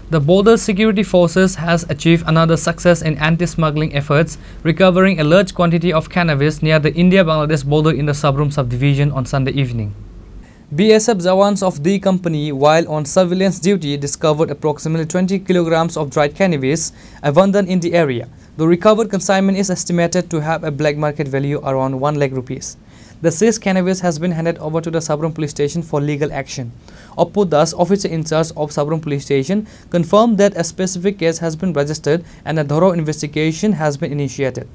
The border security forces has achieved another success in anti-smuggling efforts, recovering a large quantity of cannabis near the India-Bangladesh border in the Sabrum subdivision on Sunday evening. BSF Jawans of D Company, while on surveillance duty, discovered approximately 20 kilograms of dried cannabis abundant in the area. The recovered consignment is estimated to have a black market value around 1 lakh rupees. The seized cannabis has been handed over to the Sabrum Police Station for legal action. Appu Das, officer in charge of Sabrum Police Station, confirmed that a specific case has been registered and a thorough investigation has been initiated.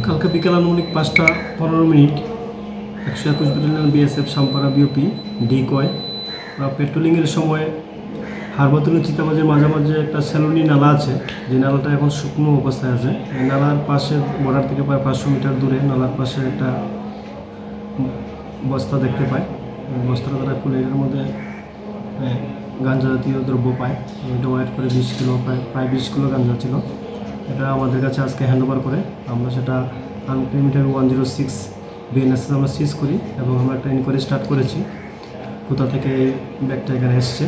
কালকে বিকেল আনুমানিক 5টা 15 মিনিট 121 battalion BSF Sampara BOP decoy patrolling এর সময় হারবাতুল চিতাবাজের মাঝামাঝি একটা সেলুনি নালা আছে, যে নালাটা এখন শুকনো অবস্থায় আছে। এই নালার পাশে বর্ডার থেকে প্রায় 500 মিটার দূরে নালার পাশে একটা বস্তা দেখতে পায়। বস্তাটা তারা খুলে এর মধ্যে গাঁজা জাতীয় দ্রব্য পায়। এটা ওয়েট করে 20 কিলো, প্রায় 20 কিলো গাঁজা ছিল। এটা আমাদের কাছে আজকে হ্যান্ডওভার করে আমরা সেটা আনলিমিটেড 106 বিএনএসএস আমরা সিজ করি এবং আমরা একটা ইনকোয়ারি স্টার্ট করেছি কোথা থেকে এই ব্যাগটা এখানে এসছে,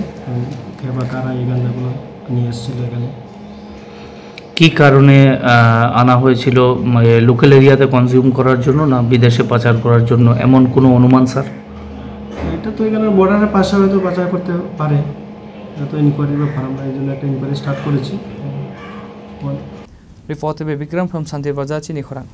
কে বা কারা এই গাঁজাগুলো নিয়ে এসেছিল এখানে, কী কারণে আনা হয়েছিল, লোকাল এরিয়াতে কনজিউম করার জন্য না বিদেশে পাচার করার জন্য, এমন কোনো অনুমান স্যার? এটা তো এখানে বর্ডারের পাশে হয়তো পাচার করতে পারে, এটা তো ইনকোয়ারির ব্যাপার, আমরা এই জন্য একটা ইনকোয়ারি স্টার্ট করেছি। Reported by Vikram from Santir Bazaar, Chini Khorang.